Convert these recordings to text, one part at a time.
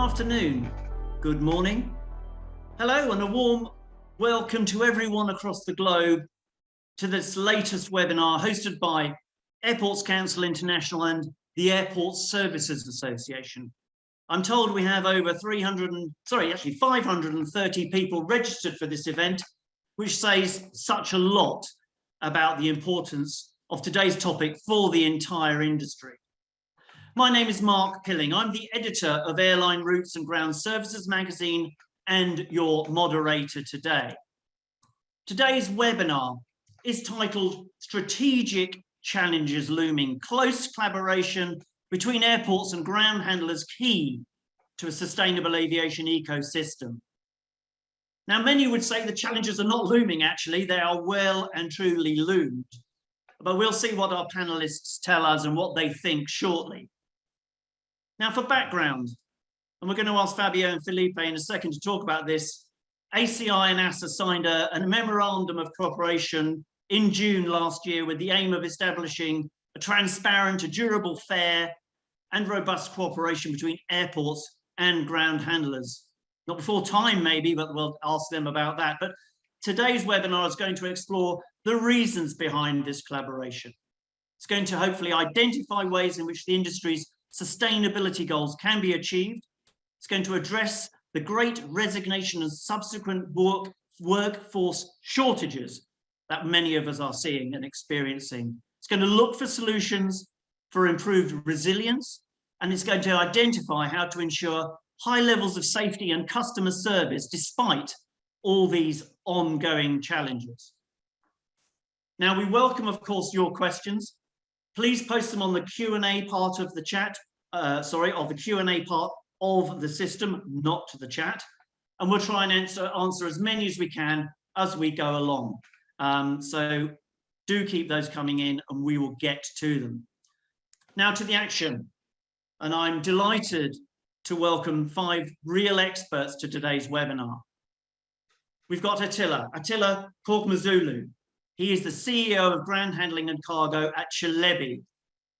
afternoon, good morning, hello, and a warm welcome to everyone across the globe to this latest webinar hosted by Airports Council International and the Airport Services Association. I'm told we have over 530 people registered for this event, which says such a lot about the importance of today's topic for the entire industry. My name is Mark Pilling. I'm the editor of Airline Routes and Ground Services magazine and your moderator today. Today's webinar is titled Strategic Challenges Looming, Close Collaboration Between Airports and Ground Handlers Key to a Sustainable Aviation Ecosystem. Now, many would say the challenges are not looming, actually, they are well and truly loomed. But we'll see what our panelists tell us and what they think shortly. Now, for background, and we're going to ask Fabio and Felipe in a second to talk about this, ACI and ASA signed a memorandum of cooperation in June last year with the aim of establishing a transparent, a durable, fair, and robust cooperation between airports and ground handlers. Not before time, maybe, but we'll ask them about that. But today's webinar is going to explore the reasons behind this collaboration. It's going to hopefully identify ways in which the industry's sustainability goals can be achieved. It's going to address the great resignation and subsequent workforce shortages that many of us are seeing and experiencing. It's going to look for solutions for improved resilience, and it's going to identify how to ensure high levels of safety and customer service despite all these ongoing challenges. Now, we welcome, of course, your questions. Please post them on the Q&A part of the chat, the Q&A part of the system, not to the chat. And we'll try and answer as many as we can as we go along. So do keep those coming in and we will get to them. Now to the action. And I'm delighted to welcome 5 real experts to today's webinar. We've got Attila Korkmazulu. He is the CEO of Ground Handling and Cargo at Çelebi,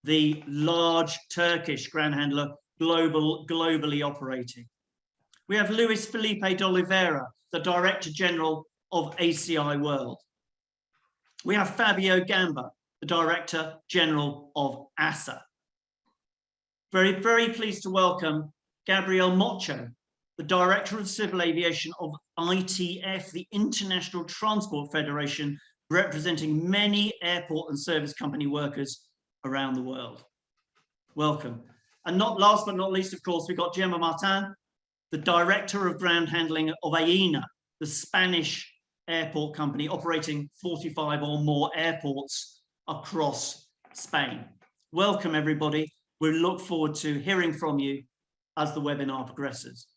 the large Turkish ground handler globally operating. We have Luis Felipe de Oliveira, the Director General of ACI World. We have Fabio Gamba, the Director General of ASA. Very, very pleased to welcome Gabriel Mocho, the Director of Civil Aviation of ITF, the International Transport Federation, representing many airport and service company workers around the world. Welcome. And not last but not least, of course, we've got Gemma Martin, the Director of Ground Handling of AENA, the Spanish airport company operating 45 or more airports across Spain. Welcome, everybody. We look forward to hearing from you as the webinar progresses.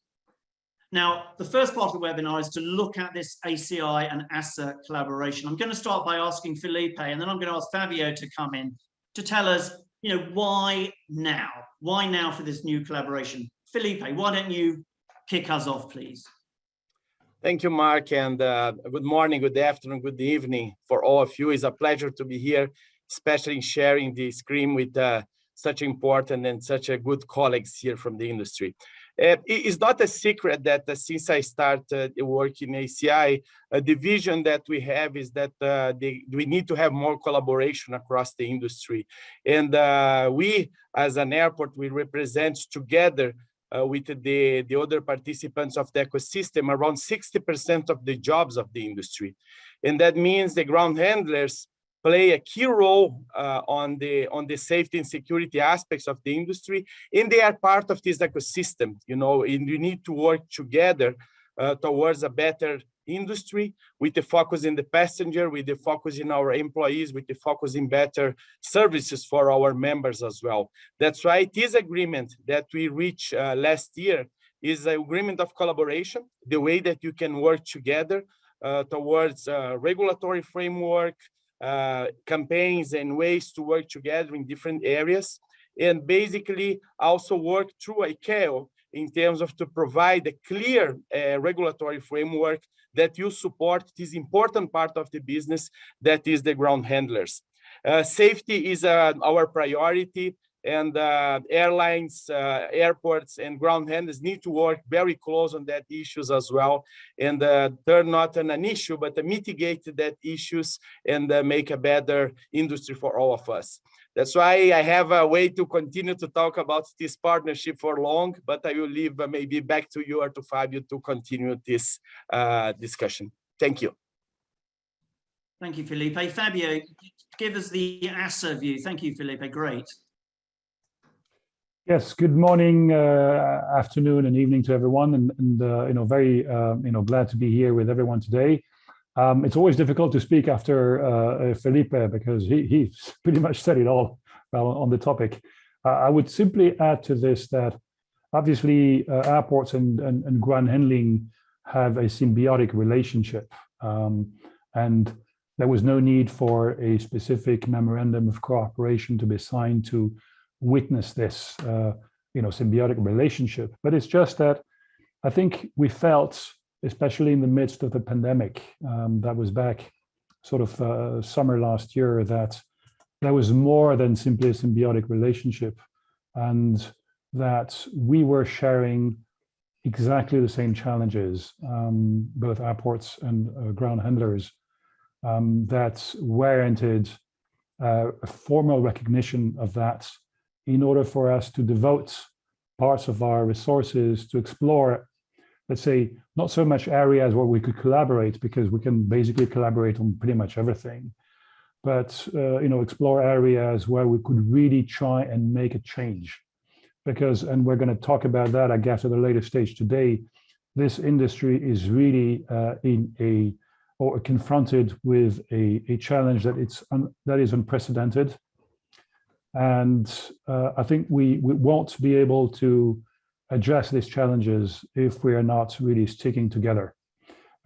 Now, the first part of the webinar is to look at this ACI and ASA collaboration. I'm going to start by asking Felipe, and then I'm going to ask Fabio to come in to tell us, why now? Why now for this new collaboration? Felipe, why don't you kick us off, please? Thank you, Mark, and good morning, good afternoon, good evening for all of you. It's a pleasure to be here, especially sharing the screen with such important and such a good colleagues here from the industry. It's not a secret that since I started working in ACI, the vision that we have is that we need to have more collaboration across the industry. And we, as an airport, we represent together with the other participants of the ecosystem around 60% of the jobs of the industry. And that means the ground handlers play a key role on the safety and security aspects of the industry, and they are part of this ecosystem, and you need to work together towards a better industry with the focus in the passenger, with the focus in our employees, with the focus in better services for our members as well. That's why this agreement that we reached last year is an agreement of collaboration, the way that you can work together towards regulatory framework, campaigns and ways to work together in different areas, and basically also work through ICAO in terms of to provide a clear regulatory framework that will support this important part of the business that is the ground handlers. Safety is our priority. and airlines, airports, and ground handlers need to work very close on that issues as well, and turn not an issue, but to mitigate that issues and make a better industry for all of us. That's why I have a way to continue to talk about this partnership for long, but I will leave maybe back to you or to Fabio to continue this discussion. Thank you. Thank you, Felipe. Fabio, give us the ASA view. Thank you, Felipe. Great. Yes, good morning, afternoon, and evening to everyone, and very glad to be here with everyone today. It's always difficult to speak after Felipe because he's pretty much said it all on the topic. I would simply add to this that obviously airports and ground handling have a symbiotic relationship, and there was no need for a specific memorandum of cooperation to be signed to witness this symbiotic relationship. But it's just that I think we felt, especially in the midst of the pandemic that was back sort of summer last year, that there was more than simply a symbiotic relationship, and that we were sharing exactly the same challenges, both airports and ground handlers, that warranted a formal recognition of that in order for us to devote parts of our resources to explore, let's say, not so much areas where we could collaborate, because we can basically collaborate on pretty much everything, but explore areas where we could really try and make a change. Because, and we're going to talk about that, I guess, at a later stage today, this industry is really confronted with a challenge that is unprecedented. And I think we won't be able to address these challenges if we are not really sticking together.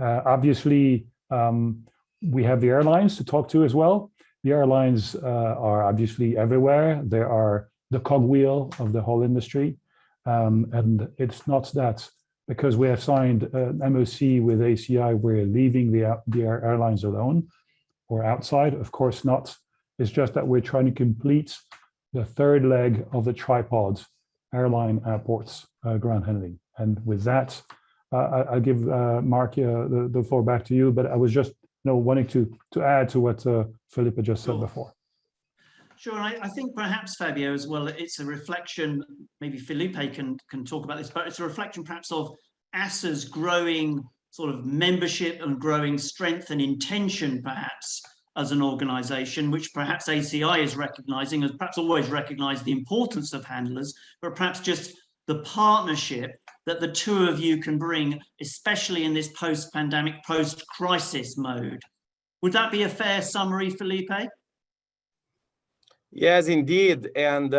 Obviously, we have the airlines to talk to as well. The airlines are obviously everywhere. They are the cogwheel of the whole industry. And it's not that because we have signed an MOC with ACI, we're leaving the airlines alone or outside. Of course not. It's just that we're trying to complete the third leg of the tripod: airline, airports, ground handling. And with that, I'll give Mark the floor back to you. But I was just wanting to add to what Felipe just said before. Sure, I think perhaps, Fabio, as well, it's a reflection, maybe Felipe can talk about this, but it's a reflection perhaps of ASA's growing sort of membership and growing strength and intention, perhaps, as an organization, which perhaps ACI is recognizing, as perhaps always recognized the importance of handlers, but perhaps just the partnership that the two of you can bring, especially in this post-pandemic, post-crisis mode. Would that be a fair summary, Felipe? Yes, indeed. And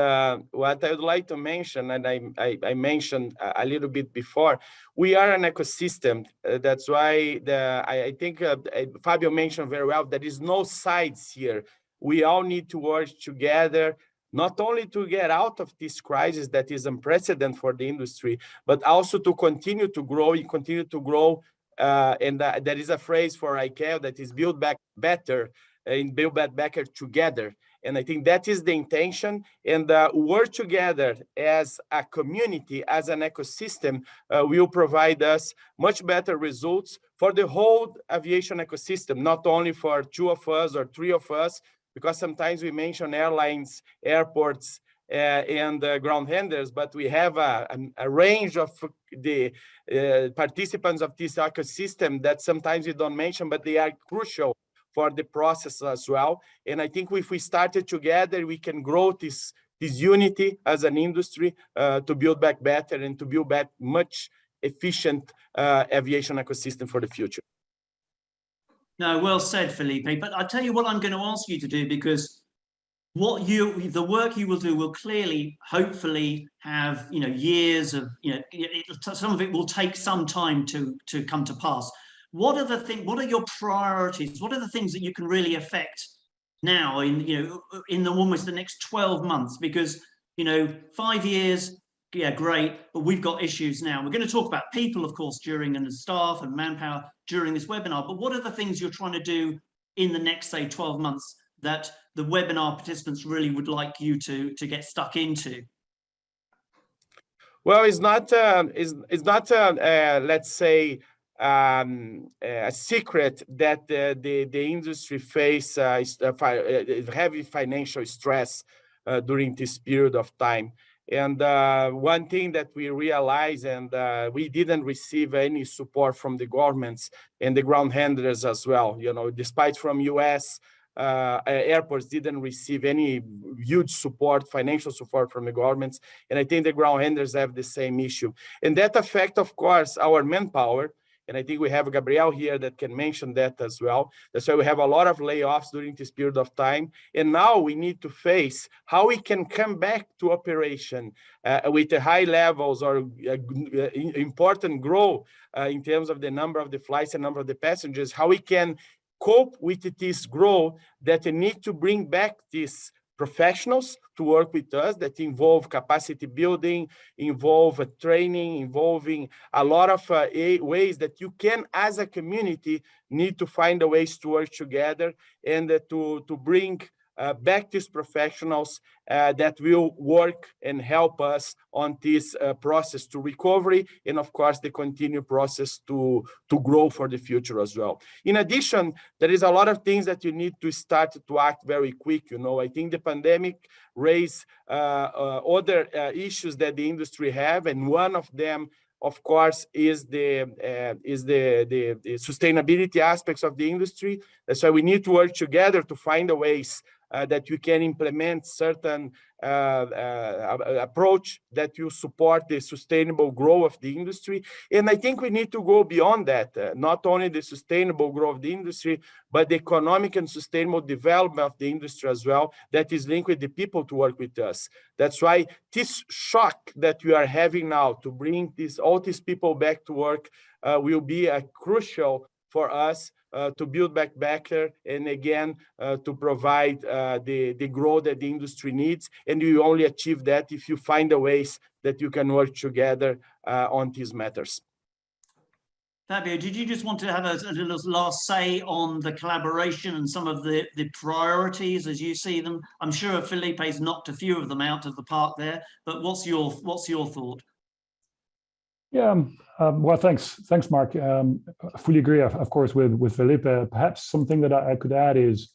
what I would like to mention, and I mentioned a little bit before, we are an ecosystem. That's why I think Fabio mentioned very well, there is no sides here. We all need to work together, not only to get out of this crisis that is unprecedented for the industry, but also to continue to grow and there is a phrase for ICAO that is build back better and build back better together. And I think that is the intention, and work together as a community, as an ecosystem, will provide us much better results for the whole aviation ecosystem, not only for two of us or three of us, because sometimes we mention airlines, airports, and ground handlers, but we have a range of the participants of this ecosystem that sometimes we don't mention, but they are crucial for the process as well. And I think if we started together, we can grow this unity as an industry to build back better and to build back much efficient aviation ecosystem for the future. No, well said, Felipe. But I'll tell you what I'm going to ask you to do, because the work you will do will clearly, hopefully, have years of some of it will take some time to come to pass. What are your priorities? What are the things that you can really affect now in almost the next 12 months? Because 5 years, yeah, great, but we've got issues now. We're going to talk about people, of course, and staff and manpower during this webinar. But what are the things you're trying to do in the next, say, 12 months that the webinar participants really would like you to get stuck into? Well, it's not let's say a secret that the industry face heavy financial stress during this period of time. And one thing that we realized, and we didn't receive any support from the governments and the ground handlers as well. You know, despite from US, airports didn't receive any huge support, financial support from the governments. And I think the ground handlers have the same issue. And that affects, of course, our manpower. And I think we have Gabriel here that can mention that as well. That's why we have a lot of layoffs during this period of time. And now we need to face how we can come back to operation with the high levels or important growth in terms of the number of the flights and number of the passengers, how we can cope with this growth that need to bring back these professionals to work with us that involve capacity building, involve training, involving a lot of ways that you can, as a community, need to find a ways to work together and to bring back these professionals that will work and help us on this process to recovery, and of course the continued process to grow for the future as well. In addition, there is a lot of things that you need to start to act very quick. You know, I think the pandemic raised other issues that the industry have, and one of them, of course, is the sustainability aspects of the industry. That's why we need to work together to find a ways that you can implement certain approach that you support the sustainable growth of the industry. And I think we need to go beyond that, not only the sustainable growth of the industry, but the economic and sustainable development of the industry as well, that is linked with the people to work with us. That's why this shock that we are having now to bring all these people back to work will be crucial for us to build back better, and again, to provide the growth that the industry needs. And you only achieve that if you find the ways that you can work together on these matters. Fabio, did you just want to have a little last say on the collaboration and some of the priorities as you see them? I'm sure Felipe's knocked a few of them out of the park there, but what's your thought? Yeah, well, thanks, Mark. I fully agree, of course, with Felipe. Perhaps something that I could add is,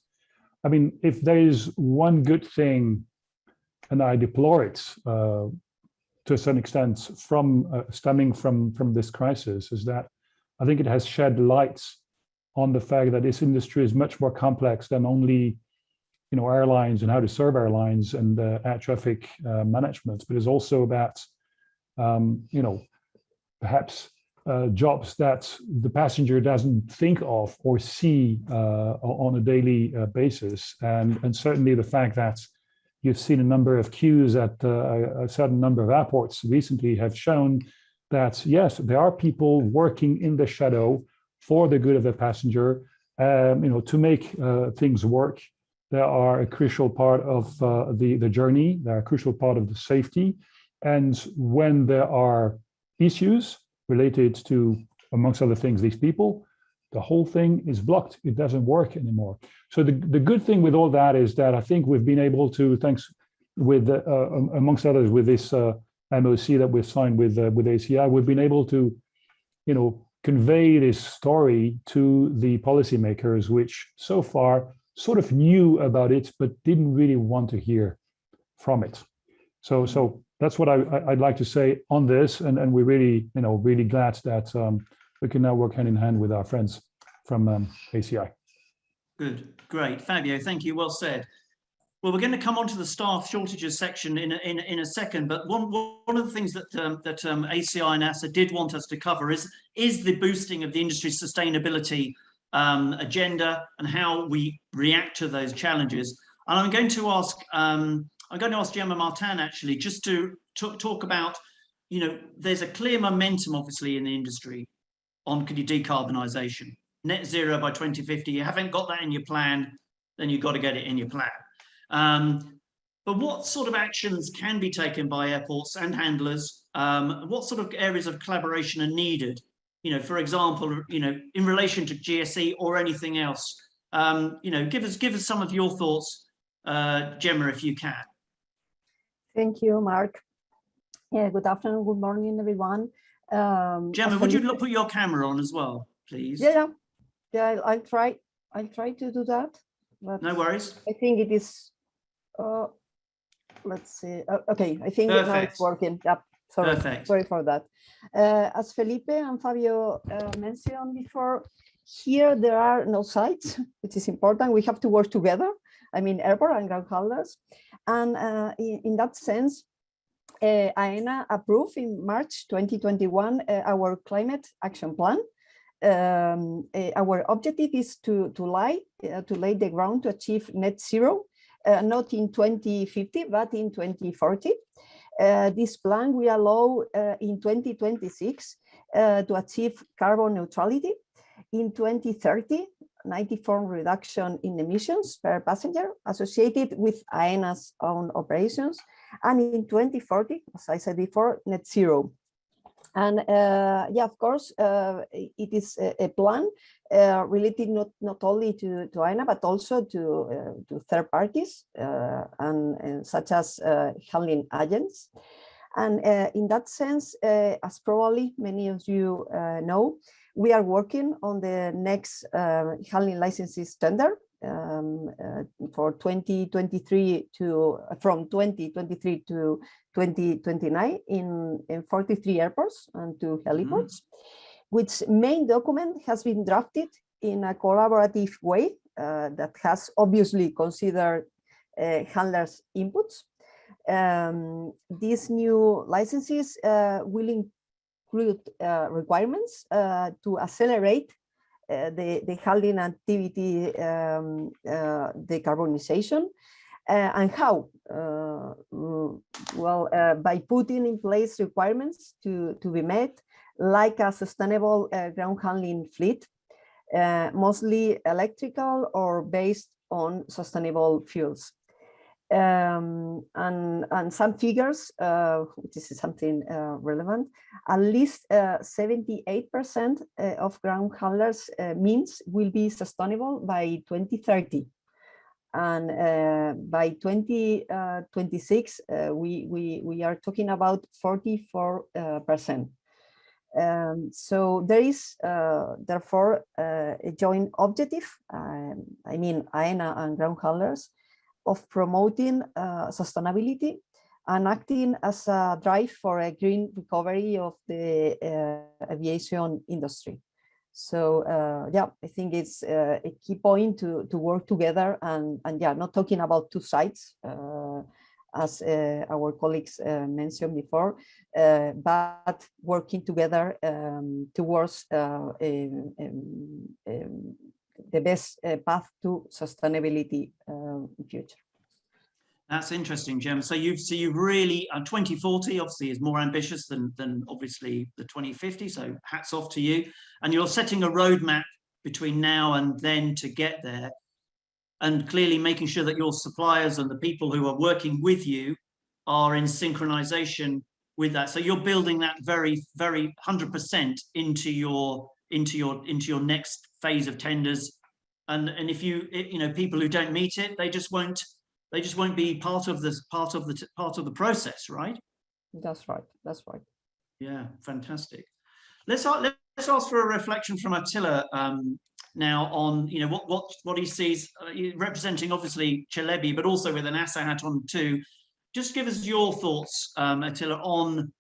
I mean, if there is one good thing, and I deplore it to a certain extent stemming from this crisis, is that I think it has shed light on the fact that this industry is much more complex than only, you know, airlines and how to serve airlines and air traffic management, but it's also about, you know, perhaps jobs that the passenger doesn't think of or see on a daily basis. And certainly the fact that you've seen a number of queues at a certain number of airports recently have shown that, yes, there are people working in the shadow for the good of the passenger, you know, to make things work. They are a crucial part of the journey. They're a crucial part of the safety. And when there are issues related to, amongst other things, these people, the whole thing is blocked. It doesn't work anymore. So the good thing with all that is that I think we've been able to, thanks with, amongst others, with this MOC that we've signed with ACI, we've been able to, you know, convey this story to the policymakers, which so far sort of knew about it, but didn't really want to hear from it. So that's what I'd like to say on this, and we're really, you know, really glad that we can now work hand in hand with our friends from ACI. Good, great, Fabio, thank you, well said. Well, we're going to come on to the staff shortages section in a second, but one of the things that ACI and ASA did want us to cover is the boosting of the industry's sustainability agenda and how we react to those challenges. And I'm going to ask Gemma Martin actually just to talk about, you know, there's a clear momentum obviously in the industry on decarbonisation, net zero by 2050. You haven't got that in your plan, then you've got to get it in your plan. But what sort of actions can be taken by airports and handlers? What sort of areas of collaboration are needed? You know, for example, you know, in relation to GSE or anything else. You know, give us some of your thoughts Gemma, if you can. Thank you, Mark. Yeah, good afternoon, good morning, everyone. Gemma, would you put your camera on as well, please? Yeah, I'll try to do that. But no worries. I think it is, let's see. Okay, I think now it's working. Yep, sorry for that. As Felipe and Fabio mentioned before, here there are no sites, which is important. We have to work together. I mean, airport and ground handlers. And in that sense, AENA approved in March 2021 our climate action plan. Our objective is to lay the ground to achieve net zero, not in 2050, but in 2040. This plan will allow in 2026 to achieve carbon neutrality. In 2030, 94% reduction in emissions per passenger associated with AENA's own operations. And in 2040, as I said before, net zero. And yeah, of course, it is a plan related not only to AENA, but also to third parties, and such as handling agents. And in that sense, as probably many of you know, we are working on the next handling licenses tender for 2023 from 2023 to 2029 in 43 airports and 2 heliports, which main document has been drafted in a collaborative way that has obviously considered handlers' inputs. These new licenses will include requirements to accelerate the handling activity decarbonization. And how? Well, by putting in place requirements to be met, like a sustainable ground handling fleet, mostly electrical or based on sustainable fuels. And some figures, which is something relevant, at least 78% of ground handlers means will be sustainable by 2030. And by 2026, we are talking about 44%. So there is therefore a joint objective, I mean AENA and ground handlers, of promoting sustainability and acting as a drive for a green recovery of the aviation industry. So yeah, I think it's a key point to work together and yeah, not talking about two sides, as our colleagues mentioned before, but working together towards the best path to sustainability in future. That's interesting, Jem. So you've really 2040 obviously is more ambitious than obviously the 2050. So hats off to you. And you're setting a roadmap between now and then to get there, and clearly making sure that your suppliers and the people who are working with you are in synchronization with that. So you're building that very 100% into your next phase of tenders. And if people who don't meet it, they just won't be part of the process, right? That's right. Yeah, fantastic. Let's ask for a reflection from Attila now on what he sees, representing obviously Celebi, but also with an ASA hat on too. Just give us your thoughts, Attila, on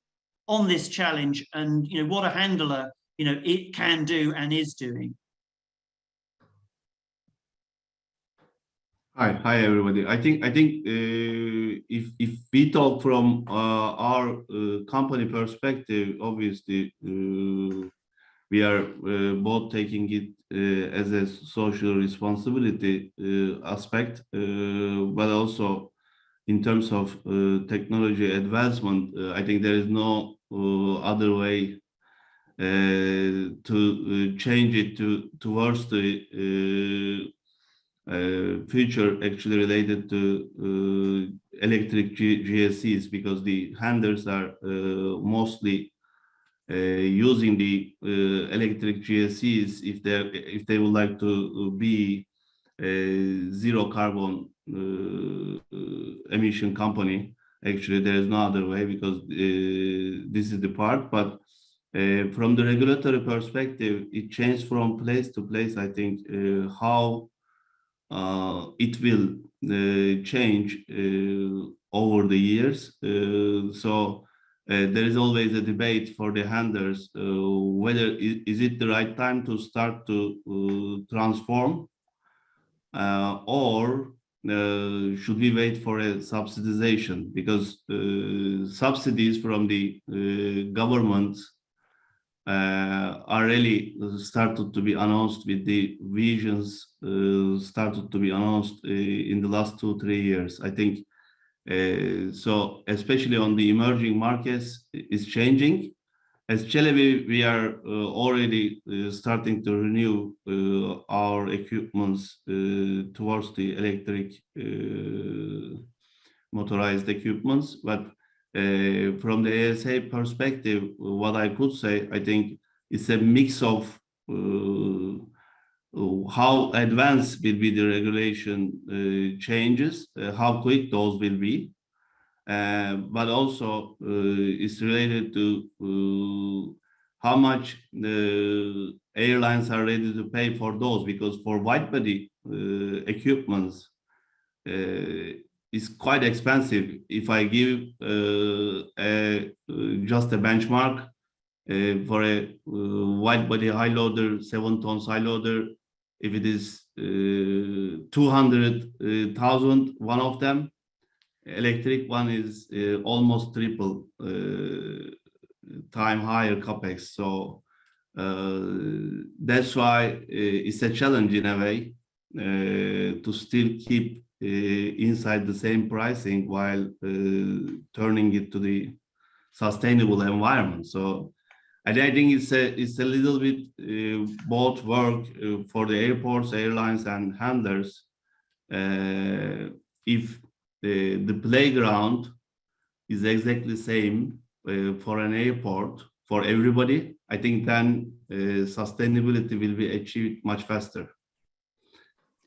this challenge and what a handler it can do and is doing. Hi everybody. I think if we talk from our company perspective, obviously we are both taking it as a social responsibility aspect, but also in terms of technology advancement. I think there is no other way to change it towards the future actually related to electric GSEs, because the handlers are mostly using the electric GSEs if they would like to be zero carbon emission company. Actually, there is no other way, because this is the part. But from the regulatory perspective, it changed from place to place. I think how it will change over the years. There is always a debate for the handlers whether is it the right time to start to transform, or should we wait for a subsidization, because subsidies from the government are really started to be announced, with the visions started to be announced in the last 2-3 years. I think so, especially on the emerging markets, is changing. As Çelebi, we are already starting to renew our equipments towards the electric motorized equipments. But from the ASA perspective, what I could say, I think it's a mix of how advanced will be the regulation changes, how quick those will be, but also it's related to how much the airlines are ready to pay for those, because for wide body equipments, is quite expensive. If I give just a benchmark for a wide body high loader, 7 tons high loader, if it is 200,000, one of them, electric one is almost triple time higher capex. So that's why it's a challenge in a way to still keep inside the same pricing while turning it to the sustainable environment. So I think it's a little bit both work for the airports, airlines, and handlers. If the playground is exactly the same for an airport for everybody, I think then sustainability will be achieved much faster.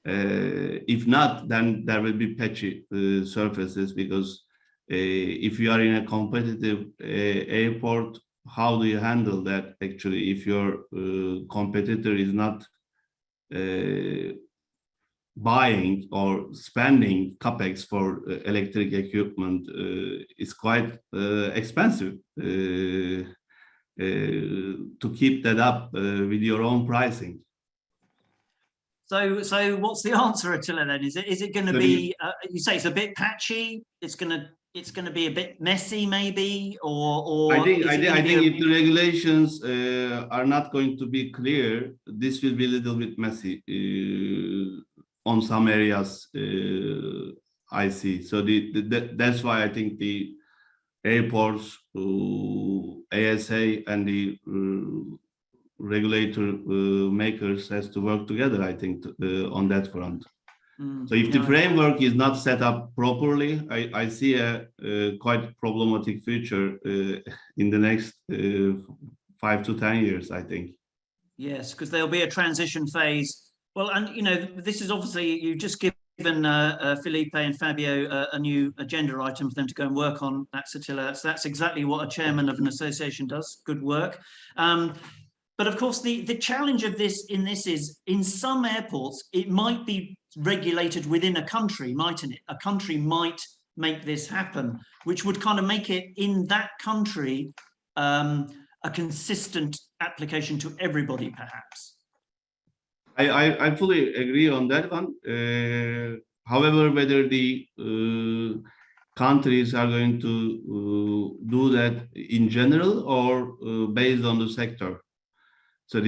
If not, then there will be patchy surfaces, because if you are in a competitive airport, how do you handle that actually if your competitor is not buying or spending capex for electric equipment? Is quite expensive to keep that up with your own pricing. So what's the answer, Attila, then? Is it going to be? You say it's a bit patchy. It's going to be a bit messy, maybe, or I think if the regulations are not going to be clear, this will be a little bit messy on some areas. I see. So that's why I think the airports, ASA, and the regulator makers has to work together, I think, on that front. So if the framework is not set up properly, I see a quite problematic future in the next 5 to 10 years, I think. Yes, because there'll be a transition phase. Well, and this is obviously, you've just given Felipe and Fabio a new agenda item for them to go and work on. That's Attila. That's exactly what a chairman of an association does. Good work. But of course, the challenge of this is, in some airports, it might be regulated within a country, mightn't it? A country might make this happen, which would kind of make it in that country a consistent application to everybody, perhaps. I fully agree on that one. However, whether the countries are going to do that in general or based on the sector. So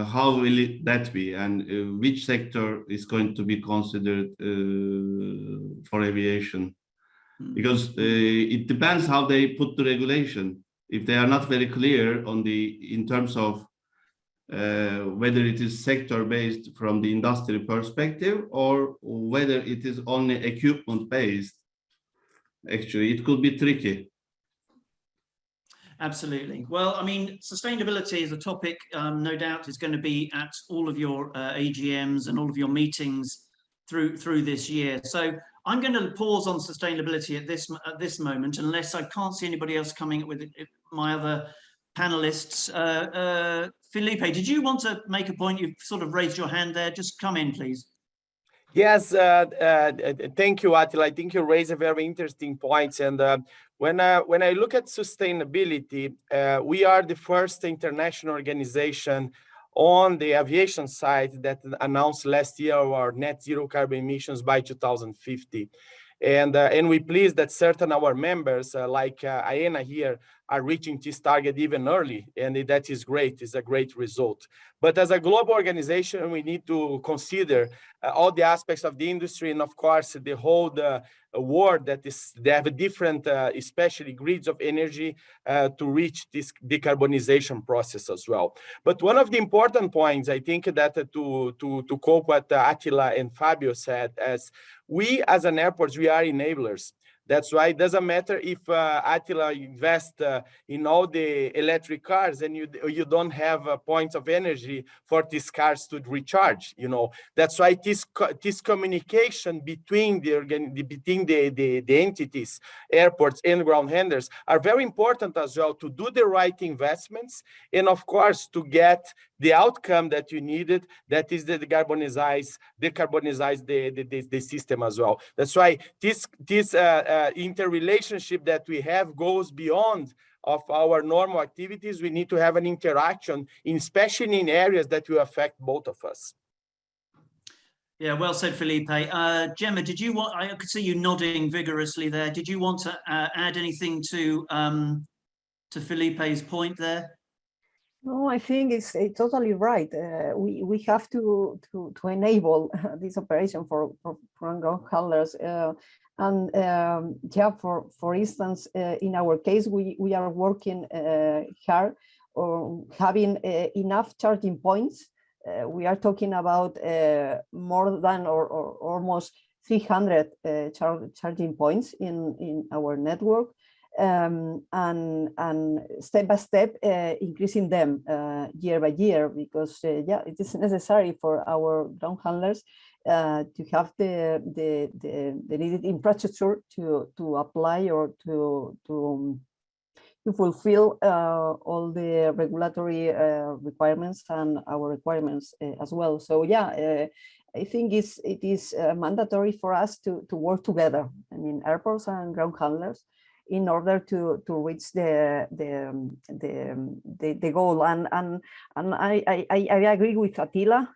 how will that be, and which sector is going to be considered for aviation? Because it depends how they put the regulation. If they are not very clear on in terms of whether it is sector based from the industry perspective or whether it is only equipment based, actually it could be tricky. Absolutely. Well, I mean, sustainability is a topic, no doubt, is going to be at all of your AGMs and all of your meetings through this year. So I'm going to pause on sustainability at this moment, unless I can't see anybody else coming up with my other panelists. Felipe, did you want to make a point? You've sort of raised your hand there. Just come in, please. Yes, thank you, Attila. I think you raise a very interesting point. And when I look at sustainability, we are the first international organization on the aviation side that announced last year our net zero carbon emissions by 2050. And we're pleased that certain our members, like AENA here, are reaching this target even early, and that is great. It's a great result. But as a global organization, we need to consider all the aspects of the industry, and of course, the whole world that is, they have a different, especially grids of energy to reach this decarbonization process as well. But one of the important points, I think that to cope what Attila and Fabio said, as we as an airport, we are enablers. That's why it doesn't matter if Attila invests in all the electric cars and you don't have points of energy for these cars to recharge. You know, that's why this communication between the entities, airports and ground handlers, are very important as well, to do the right investments and of course to get the outcome that you needed, that is the decarbonize the system as well. That's why this interrelationship that we have goes beyond of our normal activities. We need to have an interaction, especially in areas that will affect both of us. Yeah, well said, Felipe. Gemma, did you want? I could see you nodding vigorously there. Did you want to add anything to Felipe's point there? No, I think it's totally right. We have to enable this operation for ground handlers. And yeah, for instance, in our case, we are working hard on having enough charging points. We are talking about more than or almost 300 charging points in our network. And step by step increasing them year by year, because yeah, it is necessary for our ground handlers to have the needed infrastructure to apply or to fulfill all the regulatory requirements and our requirements as well. So yeah, I think it is mandatory for us to work together. I mean, airports and ground handlers, in order to reach the goal. And I agree with Attila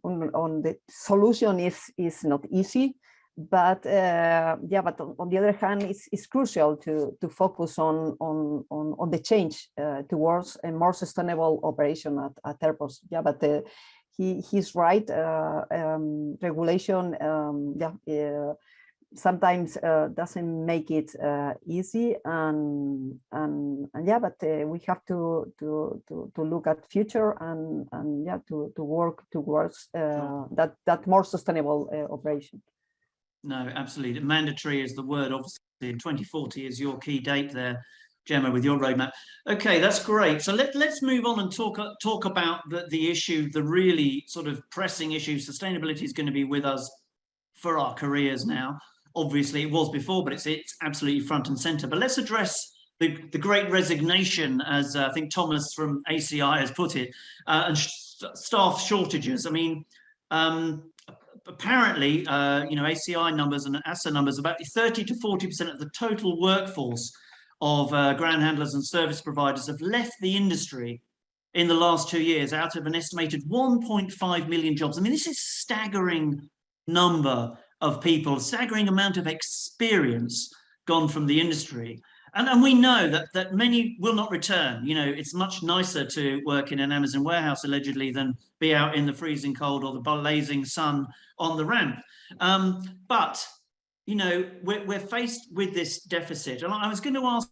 on the solution is not easy, but yeah, but on the other hand, it's crucial to focus on the change towards a more sustainable operation at airports. Yeah, but he's right. Regulation, yeah. Sometimes doesn't make it easy, and yeah, but we have to look at future and yeah, to work towards that more sustainable operation. No, absolutely. Mandatory is the word. Obviously, in 2040 is your key date there, Gemma, with your roadmap. Okay, that's great. So let's move on and talk about the issue, the really sort of pressing issue. Sustainability is going to be with us for our careers now. Obviously, it was before, but it's absolutely front and center. But let's address the great resignation, as I think Thomas from ACI has put it, and staff shortages. I mean, apparently, you know, ACI numbers and ASA numbers, about 30 to 40% of the total workforce of ground handlers and service providers have left the industry in the last 2 years, out of an estimated 1.5 million jobs. I mean, this is a staggering number of people, a staggering amount of experience gone from the industry. And we know that many will not return. You know, it's much nicer to work in an Amazon warehouse, allegedly, than be out in the freezing cold or the blazing sun on the ramp. But, you know, we're faced with this deficit. And I was going to ask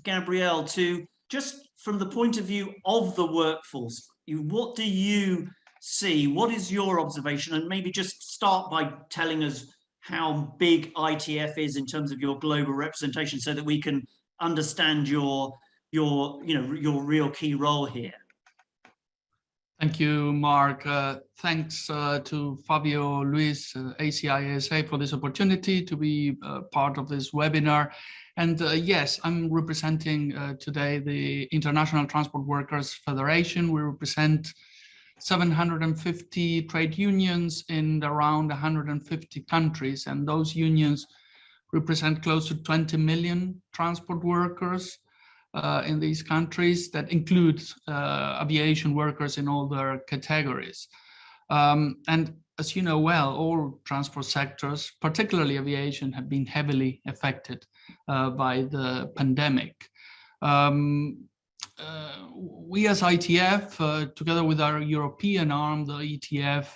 Gabrielle to, just from the point of view of the workforce, what do you see? What is your observation? And maybe just start by telling us how big ITF is in terms of your global representation, so that we can understand your real key role here. Thank you, Mark. Thanks to Fabio, Luis, ACI ASA for this opportunity to be part of this webinar. And yes, I'm representing today the International Transport Workers Federation. We represent 750 trade unions in around 150 countries, and those unions represent close to 20 million transport workers in these countries. That includes aviation workers in all their categories. And as you know well, all transport sectors, particularly aviation, have been heavily affected by the pandemic. We as ITF, together with our European arm, the ETF,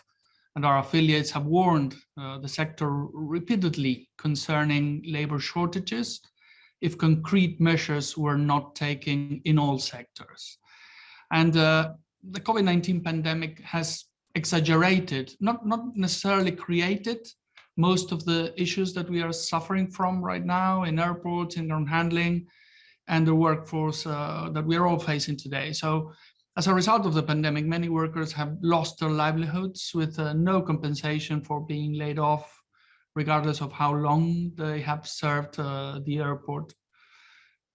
and our affiliates have warned the sector repeatedly concerning labor shortages if concrete measures were not taken in all sectors. And the COVID-19 pandemic has exaggerated, not necessarily created, most of the issues that we are suffering from right now in airports, in ground handling, and the workforce that we are all facing today. So as a result of the pandemic, many workers have lost their livelihoods with no compensation for being laid off, regardless of how long they have served the airport.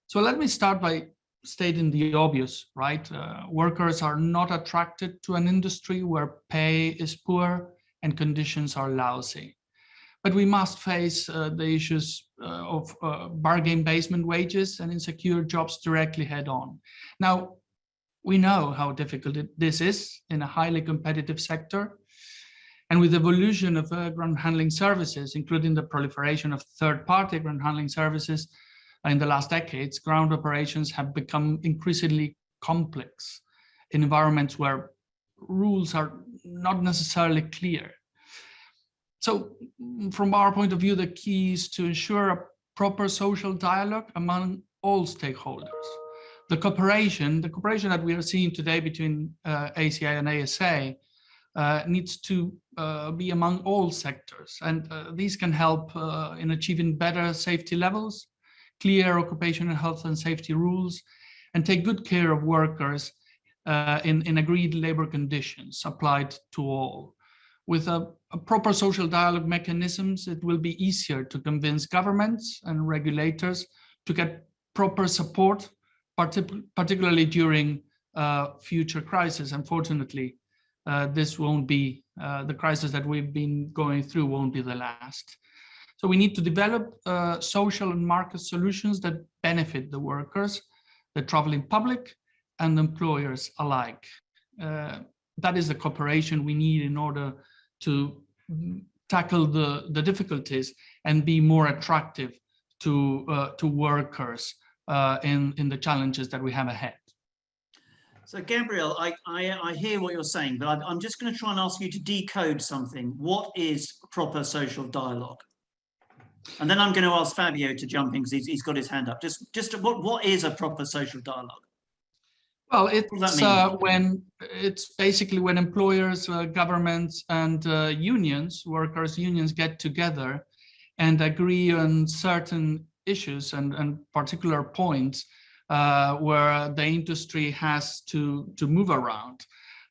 So let me start by stating the obvious, right? Workers are not attracted to an industry where pay is poor and conditions are lousy. But we must face the issues of bargain basement wages and insecure jobs directly head on. Now, we know how difficult this is in a highly competitive sector. And with the evolution of ground handling services, including the proliferation of third-party ground handling services in the last decades, ground operations have become increasingly complex in environments where rules are not necessarily clear. So from our point of view, the key is to ensure a proper social dialogue among all stakeholders. The cooperation that we are seeing today between ACI and ASA needs to be among all sectors, and these can help in achieving better safety levels, clear occupational health and safety rules, and take good care of workers in agreed labor conditions applied to all. With a proper social dialogue mechanisms, it will be easier to convince governments and regulators to get proper support, particularly during future crises. Unfortunately, this won't be, the crisis that we've been going through won't be the last. So we need to develop social and market solutions that benefit the workers, the traveling public, and employers alike. That is the cooperation we need in order to tackle the difficulties and be more attractive to workers in the challenges that we have ahead. So Gabriel, I hear what you're saying, but I'm just going to try and ask you to decode something. What is proper social dialogue? And then I'm going to ask Fabio to jump in because he's got his hand up. Just what is a proper social dialogue? Well, it's basically when employers, governments, and workers' unions get together and agree on certain issues and particular points where the industry has to move around.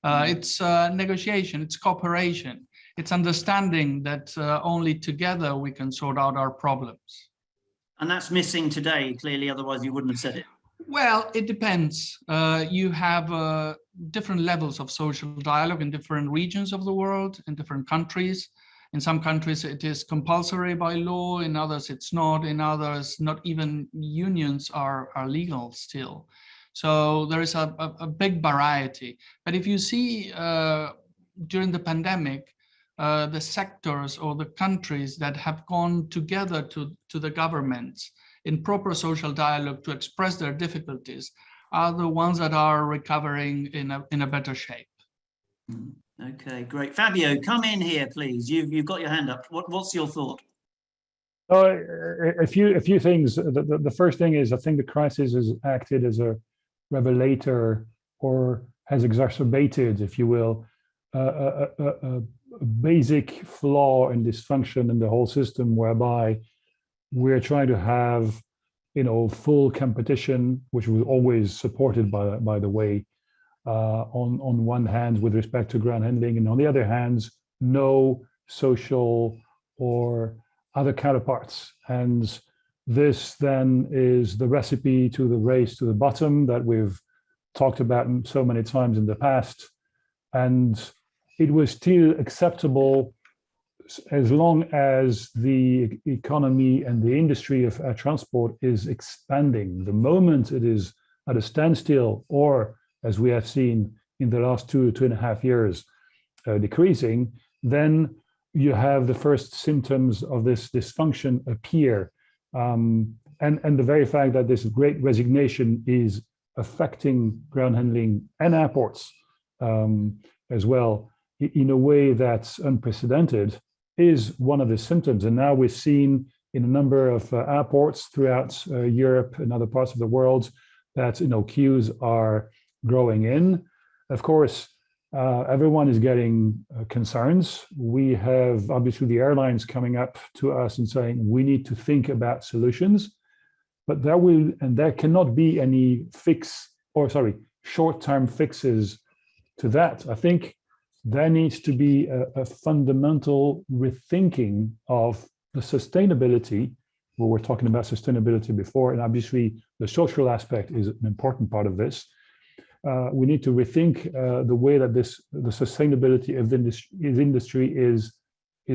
It's negotiation, it's cooperation, it's understanding that only together we can sort out our problems. And that's missing today, clearly, otherwise you wouldn't have said it. Well, it depends. You have different levels of social dialogue in different regions of the world, in different countries. In some countries, it is compulsory by law. In others, it's not. In others, not even unions are legal still. So there is a big variety. But if you see during the pandemic, the sectors or the countries that have gone together to the governments in proper social dialogue to express their difficulties are the ones that are recovering in a better shape. Okay, great. Fabio, come in here, please. You've got your hand up. What's your thought? A few things. The first thing is I think the crisis has acted as a revelator or has exacerbated, if you will, a basic flaw and dysfunction in the whole system, whereby we're trying to have, full competition, which was always supported by the way, on one hand with respect to ground handling, and on the other hand, no social or other counterparts. And this then is the recipe to the race to the bottom that we've talked about so many times in the past. And it was still acceptable as long as the economy and the industry of air transport is expanding. The moment it is at a standstill, or as we have seen in the last 2.5 years, decreasing, then you have the first symptoms of this dysfunction appear. And the very fact that this great resignation is affecting ground handling and airports as well in a way that's unprecedented is one of the symptoms. And now we've seen in a number of airports throughout Europe and other parts of the world that queues are growing in. Of course, everyone is getting concerns. We have obviously the airlines coming up to us and saying we need to think about solutions, but there cannot be any short-term fixes to that. I think there needs to be a fundamental rethinking of the sustainability. We were talking about sustainability before, and obviously the social aspect is an important part of this. We need to rethink the way that the sustainability of the industry is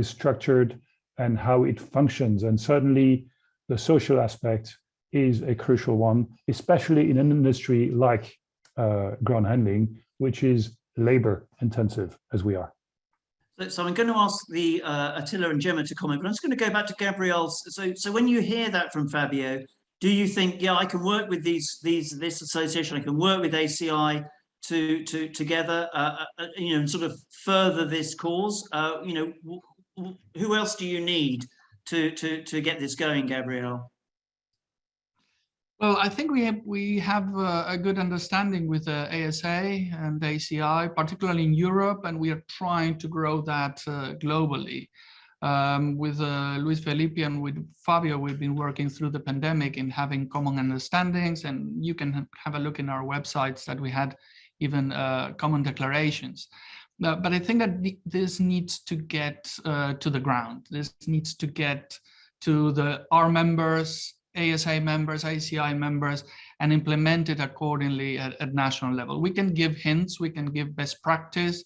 structured and how it functions. And certainly the social aspect is a crucial one, especially in an industry like ground handling, which is labor intensive as we are. So I'm going to ask the Attila and Gemma to comment, but I'm just going to go back to Gabriel. So when you hear that from Fabio, do you think, yeah, I can work with this association, I can work with ACI together, and sort of further this cause? Who else do you need to get this going, Gabriel? Well, I think we have a good understanding with ASA and ACI, particularly in Europe, and we are trying to grow that globally. With Luis Felipe and with Fabio, we've been working through the pandemic and having common understandings, and you can have a look in our websites that we had even common declarations. But I think that this needs to get to the ground. This needs to get to our members, ASA members, ACI members, and implement it accordingly at national level. We can give hints, we can give best practice,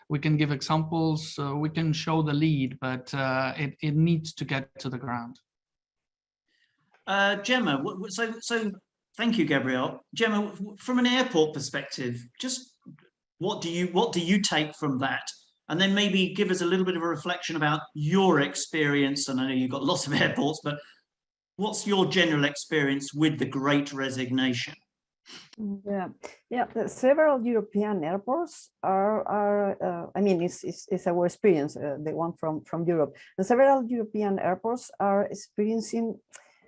we can give examples, we can show the lead, but it needs to get to the ground. Gemma, so thank you, Gabriel. Gemma, from an airport perspective, just what do you take from that? And then maybe give us a little bit of a reflection about your experience. And I know you've got lots of airports, but what's your general experience with the Great Resignation? Yeah. Several European airports are I mean, it's our experience, the one from Europe. And several European airports are experiencing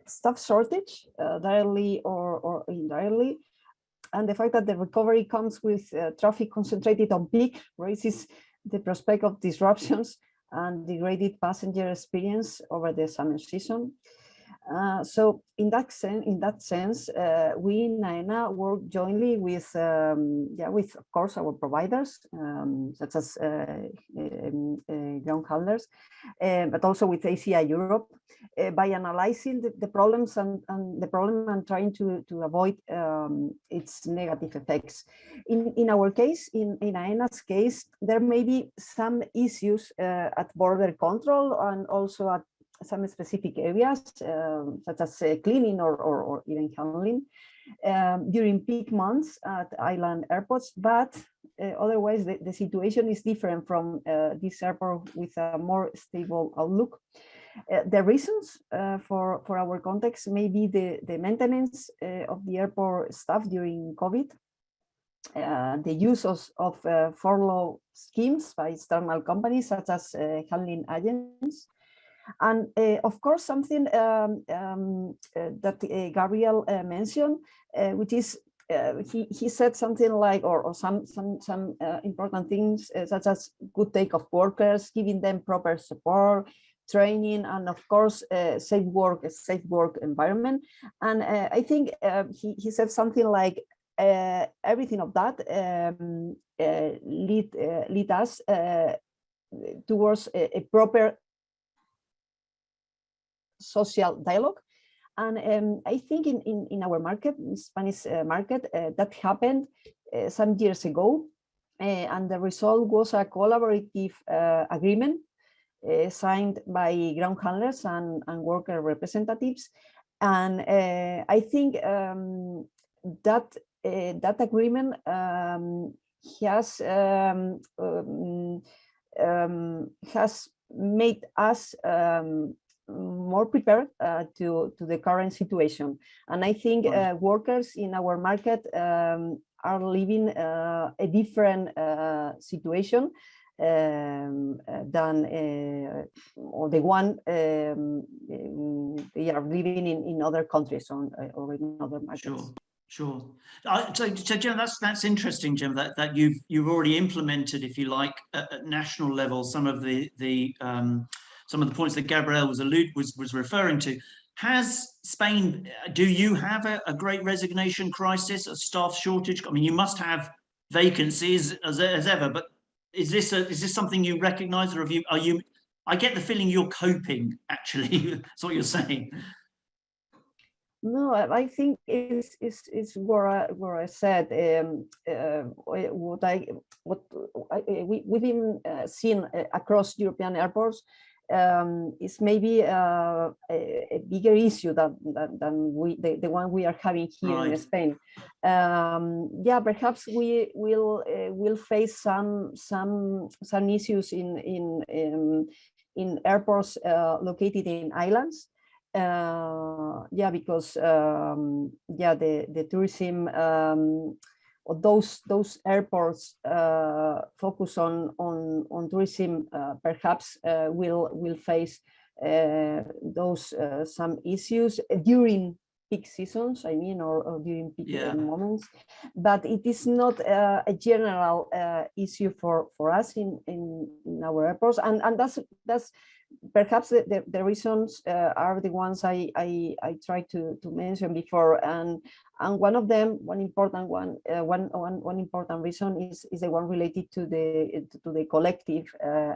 staff shortage, directly or indirectly. And the fact that the recovery comes with traffic concentrated on peak raises the prospect of disruptions and degraded passenger experience over the summer season. So in that sense, we in AENA work jointly with of course our providers, such as ground handlers, but also with ACI Europe, by analyzing the problems and trying to avoid its negative effects. In our case, in AENA's case, there may be some issues at border control and also at some specific areas, such as cleaning or even handling during peak months at island airports, but otherwise the situation is different from this airport with a more stable outlook. The reasons for our context may be the maintenance of the airport staff during COVID, the use of furlough schemes by external companies such as handling agents, and of course something that Gabriel mentioned, which is he said something like, or some important things such as good take of workers, giving them proper support, training, and of course a safe work environment. And I think he said something like everything of that lead us towards a proper social dialogue. And I think in our market, in Spanish market, that happened some years ago. And the result was a collaborative agreement signed by ground handlers and worker representatives. And I think that agreement has made us more prepared to the current situation. And I think workers in our market are living a different situation than or the one they are living in other countries or in other markets. Sure. So Jem, that's interesting, Jem, that you've already implemented, if you like, at national level some of the points that Gabriel was referring to. Has Spain? Do you have a great resignation crisis, a staff shortage? I mean, you must have vacancies as ever, but is this something you recognise, or are you? I get the feeling you're coping. Actually, that's what you're saying. No, I think it's what I said. We've been seeing across European airports is maybe a bigger issue than the one we are having here in Spain. Yeah, perhaps we will face some issues in airports located in islands. Yeah, because the tourism or those airports focus on tourism perhaps will face those some issues during peak seasons, I mean, or during peak moments, but it is not a general issue for us in our airports, and that's perhaps the reasons are the ones I tried to mention before, and one of them, one important reason is the one related to the collective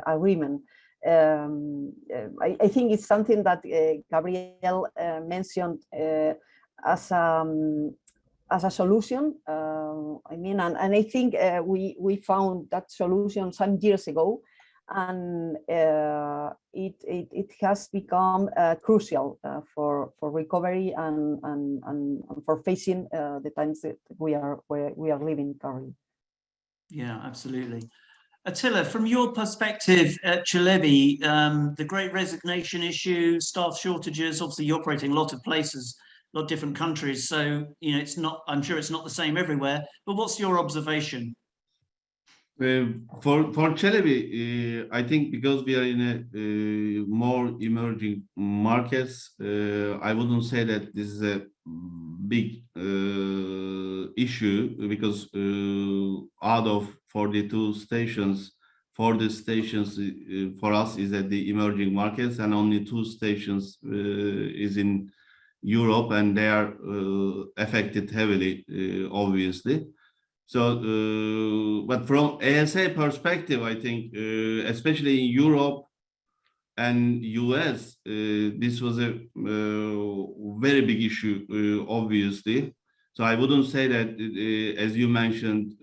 agreement. I think it's something that Gabriel mentioned as a solution. I mean, and I think we found that solution some years ago, and it has become crucial for recovery and for facing the times that we are living currently. Yeah, absolutely. Attila, from your perspective at Cilevi, the great resignation issue, staff shortages, obviously you're operating a lot of places, a lot of different countries, so it's not, I'm sure it's not the same everywhere, but what's your observation? For Cilevi, I think because we are in a more emerging markets, I wouldn't say that this is a big issue, because out of 42 stations, 40 stations for us is at the emerging markets, and only 2 stations is in Europe, and they are affected heavily, obviously. So, but from ASA perspective, I think, especially in Europe and US, this was a very big issue, obviously. So I wouldn't say that, as you mentioned,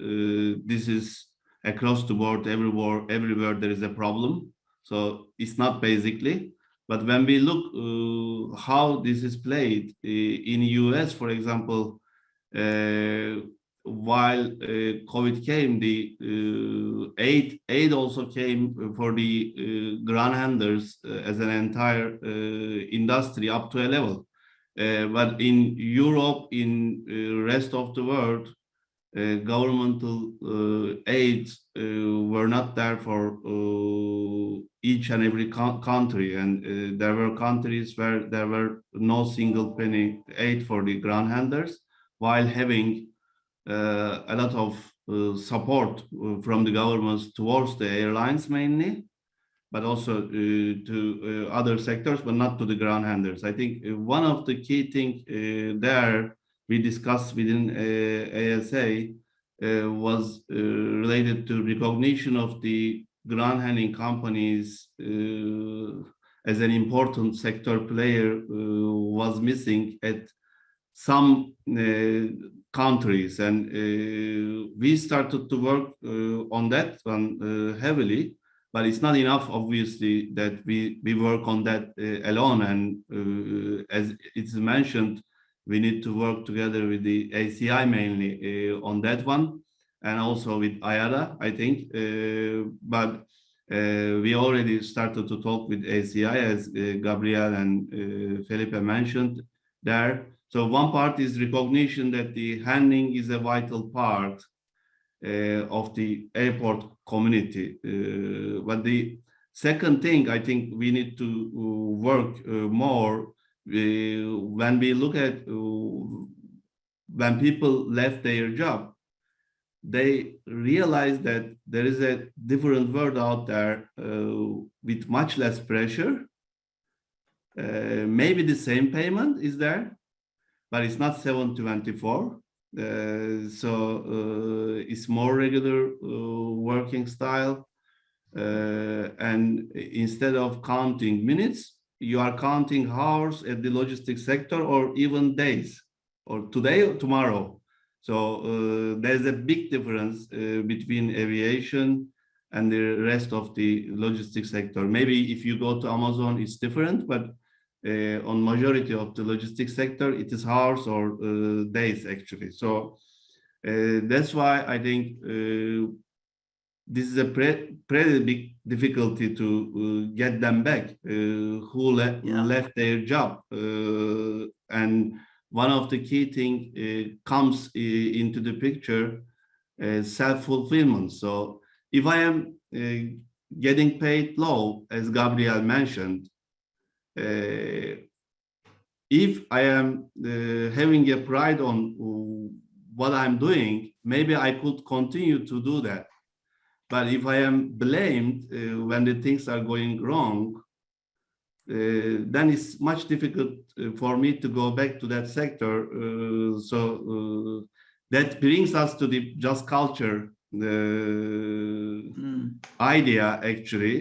this is across the board, everywhere there is a problem. So it's not basically. But when we look how this is played in US, for example, while COVID came, the aid also came for the ground handlers as an entire industry up to a level. But in Europe, in rest of the world, governmental aids were not there for each and every country, and there were countries where there were no single penny aid for the ground handlers, while having a lot of support from the governments towards the airlines mainly, but also to other sectors, but not to the ground handlers. I think one of the key things there we discussed within ASA was related to recognition of the ground handling companies as an important sector player was missing at some countries, and we started to work on that one heavily, but it's not enough, obviously, that we work on that alone. And as it's mentioned, we need to work together with the ACI mainly on that one, and also with IATA, I think. But we already started to talk with ACI, as Gabriel and Felipe mentioned there. So one part is recognition that the handling is a vital part of the airport community. But the second thing, I think we need to work more when we look at when people left their job, they realize that there is a different world out there with much less pressure. Maybe the same payment is there, but it's not 7/24. So it's more regular working style. And instead of counting minutes, you are counting hours at the logistics sector, or even days, or today or tomorrow. So there's a big difference between aviation and the rest of the logistics sector. Maybe if you go to Amazon, it's different, but on majority of the logistics sector, it is hours or days actually. So that's why I think this is a pretty big difficulty to get them back who left their job. And one of the key things comes into the picture, self-fulfillment. So if I am getting paid low, as Gabriel mentioned, if I am having a pride on what I'm doing, maybe I could continue to do that. But if I am blamed when the things are going wrong, then it's much difficult for me to go back to that sector. So that brings us to the just culture idea, actually.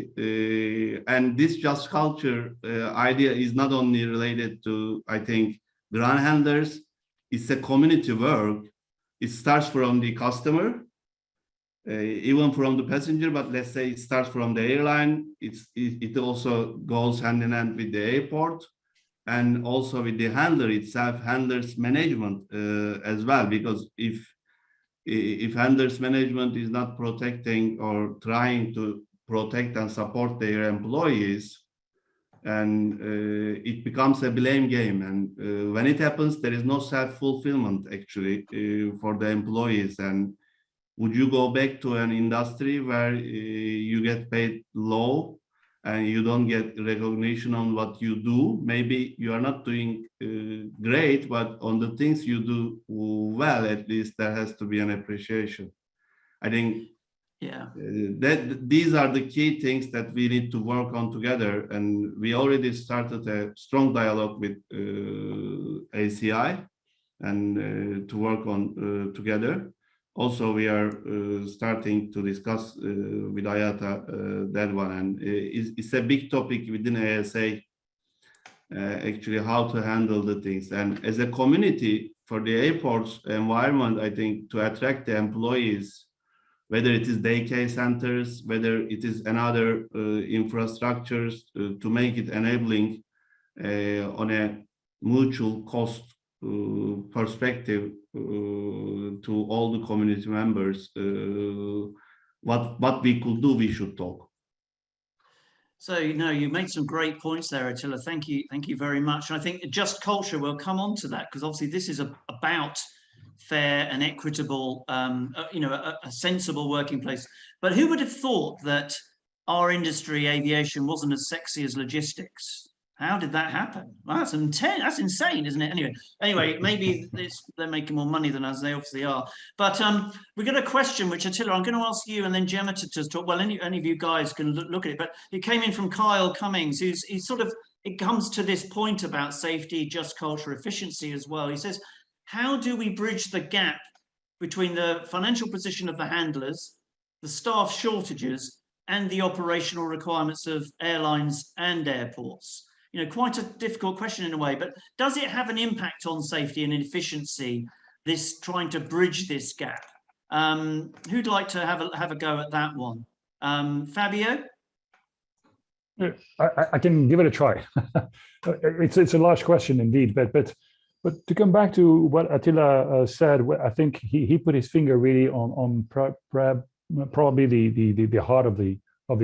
And this just culture idea is not only related to, I think, ground handlers, it's a community work. It starts from the customer, even from the passenger, but let's say it starts from the airline. It also goes hand in hand with the airport, and also with the handler itself, handlers management as well. Because if handlers management is not protecting or trying to protect and support their employees, and it becomes a blame game. And when it happens, there is no self-fulfillment actually for the employees. And would you go back to an industry where you get paid low and you don't get recognition on what you do? Maybe you are not doing great, but on the things you do well, at least there has to be an appreciation. I think that these are the key things that we need to work on together. And we already started a strong dialogue with ACI and to work on together. Also, we are starting to discuss with IATA that one, and it's a big topic within ASA, actually, how to handle the things. And as a community for the airports environment, I think to attract the employees, whether it is daycare centers, whether it is another infrastructures to make it enabling on a mutual cost perspective to all the community members, what we could do, we should talk. So, you made some great points there, Attila. Thank you very much. And I think just culture, will come on to that, because obviously this is about fair and equitable, a sensible working place. But who would have thought that our industry, aviation, wasn't as sexy as logistics? How did that happen? Well, that's insane, isn't it? Anyway, maybe they're making more money than us. They obviously are. But we got a question, which, Attila, I'm going to ask you and then Gemma to talk. Well, any of you guys can look at it. But it came in from Kyle Cummings, it comes to this point about safety, just culture, efficiency as well. He says, how do we bridge the gap between the financial position of the handlers, the staff shortages, and the operational requirements of airlines and airports? You know, quite a difficult question in a way, but does it have an impact on safety and efficiency, this trying to bridge this gap? Who'd like to have a go at that one? Fabio? I can give it a try. It's a large question indeed, but to come back to what Attila said, I think he put his finger really on probably the heart of the